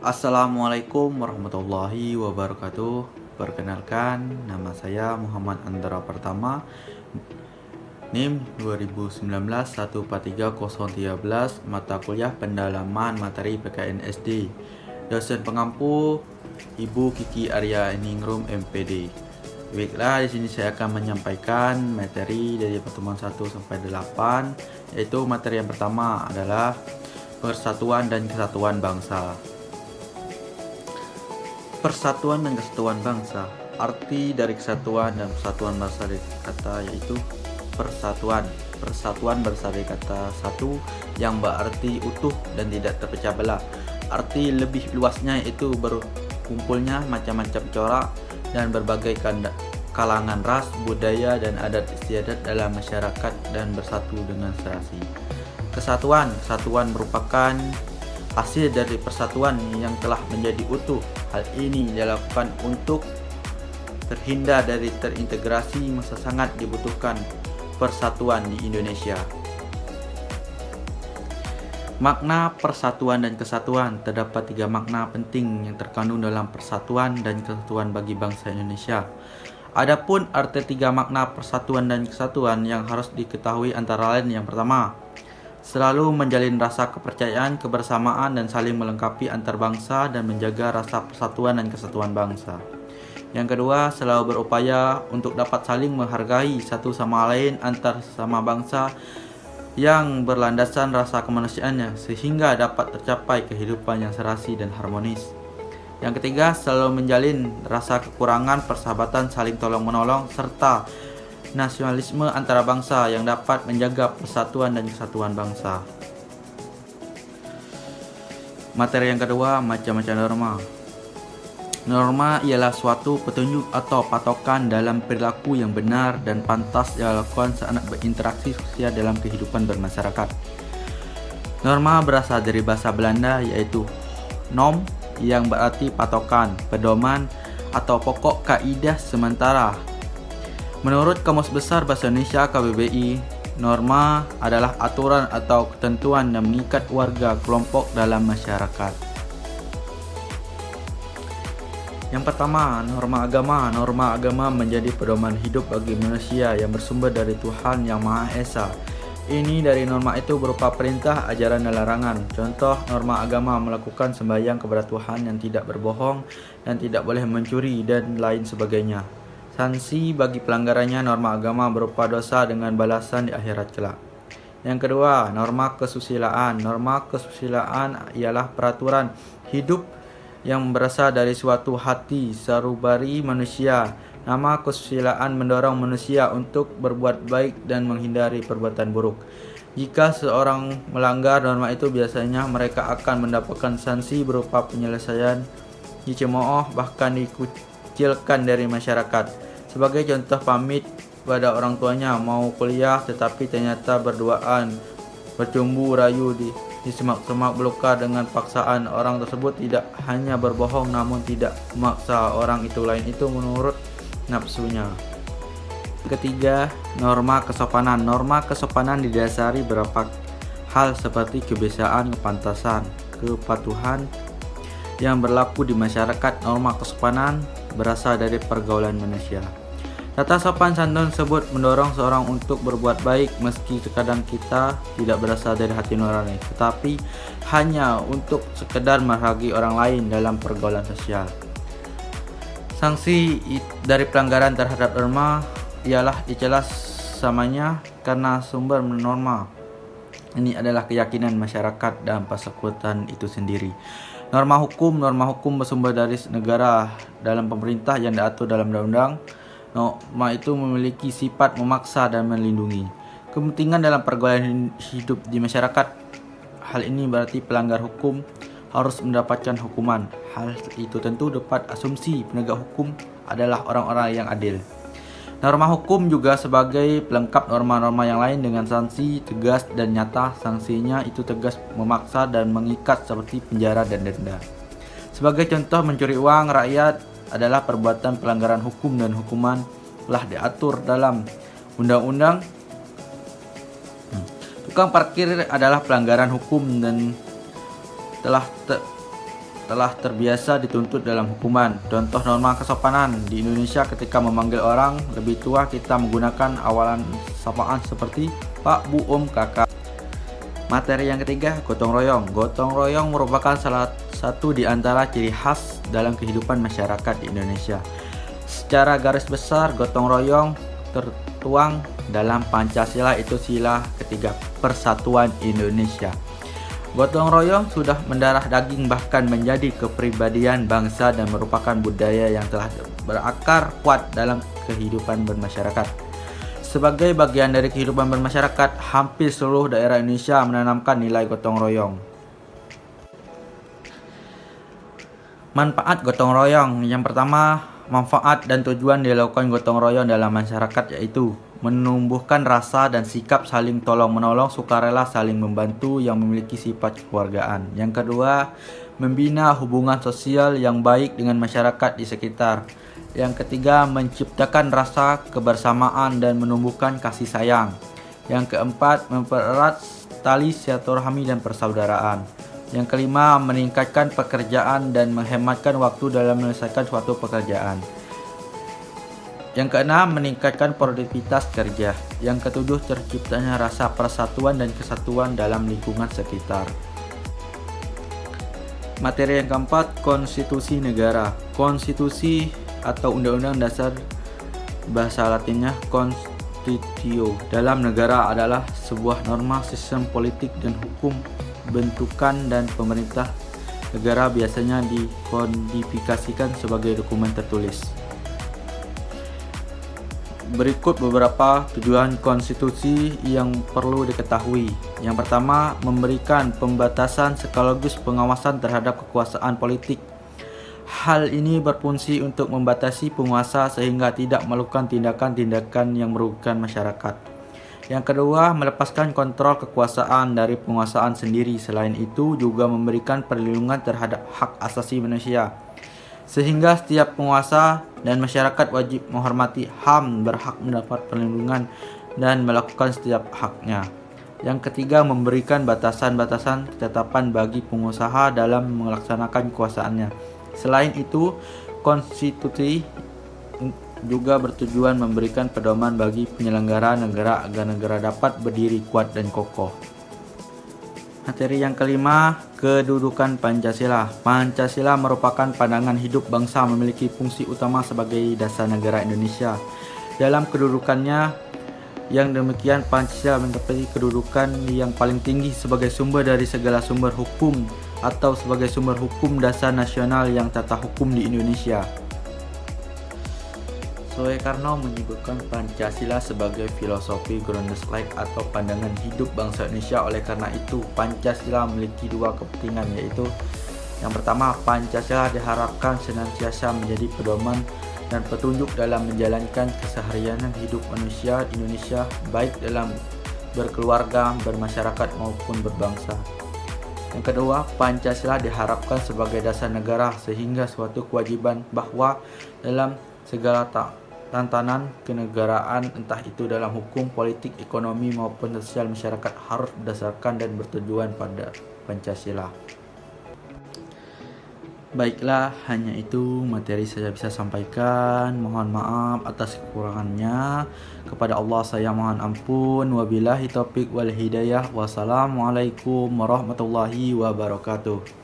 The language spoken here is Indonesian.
Assalamualaikum warahmatullahi wabarakatuh. Perkenalkan, nama saya Muhammad Andra Pertama, NIM 2019-143013, mata kuliah pendalaman materi PKN SD. Dosen pengampu Ibu Kiki Arya Ningrum MPD. Baiklah, di sini saya akan menyampaikan materi dari pertemuan 1 sampai 8, yaitu materi yang pertama adalah persatuan dan kesatuan bangsa. Persatuan dan kesatuan bangsa. Arti dari kesatuan dan persatuan berasal dari kata yaitu persatuan. Persatuan berasal dari kata satu yang berarti utuh dan tidak terpecah belah. Arti lebih luasnya yaitu berkumpulnya macam-macam corak dan berbagai kalangan ras, budaya, dan adat istiadat dalam masyarakat dan bersatu dengan serasi. Kesatuan merupakan hasil dari persatuan yang telah menjadi utuh. Hal ini dilakukan untuk terhindar dari terintegrasi masa sangat dibutuhkan persatuan di Indonesia. Makna persatuan dan kesatuan. Terdapat 3 makna penting yang terkandung dalam persatuan dan kesatuan bagi bangsa Indonesia. Adapun arti 3 makna persatuan dan kesatuan yang harus diketahui antara lain: yang pertama, selalu menjalin rasa kepercayaan, kebersamaan, dan saling melengkapi antar bangsa dan menjaga rasa persatuan dan kesatuan bangsa. Yang kedua, selalu berupaya untuk dapat saling menghargai satu sama lain antar sesama bangsa yang berlandasan rasa kemanusiaannya sehingga dapat tercapai kehidupan yang serasi dan harmonis. Yang ketiga, selalu menjalin rasa kekurangan, persahabatan, saling tolong-menolong, serta nasionalisme antara bangsa yang dapat menjaga persatuan dan kesatuan bangsa. Materi yang kedua, macam-macam norma. Norma ialah suatu petunjuk atau patokan dalam perilaku yang benar dan pantas dilakukan saat berinteraksi sosial dalam kehidupan bermasyarakat. Norma berasal dari bahasa Belanda yaitu norm, yang berarti patokan, pedoman, atau pokok kaidah sementara. Menurut Kamus Besar Bahasa Indonesia KBBI, norma adalah aturan atau ketentuan yang mengikat warga kelompok dalam masyarakat. Yang pertama, norma agama. Norma agama menjadi pedoman hidup bagi manusia yang bersumber dari Tuhan Yang Maha Esa. Ini dari norma itu berupa perintah, ajaran, dan larangan. Contoh norma agama: melakukan sembahyang kepada Tuhan, yang tidak berbohong, dan tidak boleh mencuri, dan lain sebagainya. Sanksi bagi pelanggarannya norma agama berupa dosa dengan balasan di akhirat kelak. Yang kedua, norma kesusilaan. Norma kesusilaan ialah peraturan hidup yang berasal dari suatu hati sarubari manusia. Nama kesusilaan mendorong manusia untuk berbuat baik dan menghindari perbuatan buruk. Jika seorang melanggar norma itu, biasanya mereka akan mendapatkan sanksi berupa penyelesaian, dicemooh, bahkan dikucilkan dari masyarakat. Sebagai contoh, pamit pada orang tuanya mau kuliah tetapi ternyata berduaan bercumbu rayu di semak-semak belukar dengan paksaan. Orang tersebut tidak hanya berbohong namun tidak memaksa orang itu lain itu menurut nafsunya. Ketiga, norma kesopanan. Norma kesopanan didasari beberapa hal seperti kebiasaan, kepantasan, kepatuhan yang berlaku di masyarakat. Norma kesopanan berasal dari pergaulan manusia. Tata sopan santun tersebut mendorong seorang untuk berbuat baik meski terkadang kita tidak berasal dari hati nurani, tetapi hanya untuk sekedar menghargai orang lain dalam pergaulan sosial. Sanksi dari pelanggaran terhadap norma ialah dicela samanya karena sumber norma ini adalah keyakinan masyarakat dan persekutuan itu sendiri. Norma hukum bersumber dari negara dalam pemerintah yang diatur dalam undang-undang. Norma itu memiliki sifat memaksa dan melindungi kepentingan dalam pergaulan hidup di masyarakat. Hal ini berarti pelanggar hukum harus mendapatkan hukuman. Hal itu tentu dapat asumsi penegak hukum adalah orang-orang yang adil. Norma hukum juga sebagai pelengkap norma-norma yang lain dengan sanksi tegas dan nyata. Sanksinya itu tegas, memaksa, dan mengikat seperti penjara dan denda. Sebagai contoh, mencuri uang rakyat adalah perbuatan pelanggaran hukum dan hukuman telah diatur dalam undang-undang. Tukang parkir adalah pelanggaran hukum dan telah telah terbiasa dituntut dalam hukuman. Contoh norma kesopanan di Indonesia ketika memanggil orang lebih tua kita menggunakan awalan sapaan seperti Pak, Bu, Om, Kakak. Materi yang ketiga, gotong royong. Gotong royong merupakan salah satu di antara ciri khas dalam kehidupan masyarakat di Indonesia. Secara garis besar, gotong royong tertuang dalam Pancasila, itu sila ketiga Persatuan Indonesia. Gotong royong sudah mendarah daging bahkan menjadi kepribadian bangsa dan merupakan budaya yang telah berakar kuat dalam kehidupan bermasyarakat. Sebagai bagian dari kehidupan bermasyarakat, hampir seluruh daerah Indonesia menanamkan nilai gotong royong. Manfaat gotong royong. Yang pertama, manfaat dan tujuan dilakukan gotong royong dalam masyarakat yaitu menumbuhkan rasa dan sikap saling tolong-menolong, sukarela, saling membantu yang memiliki sifat kekeluargaan. Yang kedua, membina hubungan sosial yang baik dengan masyarakat di sekitar. Yang ketiga, menciptakan rasa kebersamaan dan menumbuhkan kasih sayang. Yang keempat, mempererat tali silaturahmi dan persaudaraan. Yang kelima, meningkatkan pekerjaan dan menghematkan waktu dalam menyelesaikan suatu pekerjaan. Yang keenam, meningkatkan produktivitas kerja. Yang ketujuh, terciptanya rasa persatuan dan kesatuan dalam lingkungan sekitar. Materi yang keempat, konstitusi negara. Konstitusi atau undang-undang dasar, bahasa latinnya constitutio, dalam negara adalah sebuah norma sistem politik dan hukum bentukan dan pemerintah negara, biasanya dikodifikasikan sebagai dokumen tertulis. Berikut beberapa tujuan konstitusi yang perlu diketahui. Yang pertama, memberikan pembatasan sekaligus pengawasan terhadap kekuasaan politik. Hal ini berfungsi untuk membatasi penguasa sehingga tidak melakukan tindakan-tindakan yang merugikan masyarakat. Yang kedua, melepaskan kontrol kekuasaan dari penguasaan sendiri. Selain itu, juga memberikan perlindungan terhadap hak asasi manusia, sehingga setiap penguasa dan masyarakat wajib menghormati HAM, berhak mendapat perlindungan dan melakukan setiap haknya. Yang ketiga, memberikan batasan-batasan ketetapan bagi pengusaha dalam melaksanakan kekuasaannya. Selain itu, konstitusi juga bertujuan memberikan pedoman bagi penyelenggara negara agar negara dapat berdiri kuat dan kokoh. Materi yang kelima, kedudukan Pancasila. Pancasila merupakan pandangan hidup bangsa memiliki fungsi utama sebagai dasar negara Indonesia. Dalam kedudukannya yang demikian, Pancasila mendapat kedudukan yang paling tinggi sebagai sumber dari segala sumber hukum atau sebagai sumber hukum dasar nasional yang tata hukum di Indonesia. Soekarno menyebutkan Pancasila sebagai filosofi Grundgesetz atau pandangan hidup bangsa Indonesia. Oleh karena itu, Pancasila memiliki dua kepentingan, yaitu yang pertama, Pancasila diharapkan senantiasa menjadi pedoman dan petunjuk dalam menjalankan keseharian hidup manusia di Indonesia, baik dalam berkeluarga, bermasyarakat maupun berbangsa. Yang kedua, Pancasila diharapkan sebagai dasar negara sehingga suatu kewajiban bahwa dalam segala tantangan kenegaraan, entah itu dalam hukum, politik, ekonomi maupun sosial masyarakat, harus berdasarkan dan bertujuan pada Pancasila. Baiklah, hanya itu materi saya bisa sampaikan. Mohon maaf atas kekurangannya. Kepada Allah saya mohon ampun. Wabillahi taufiq wal hidayah. Wassalamualaikum warahmatullahi wabarakatuh.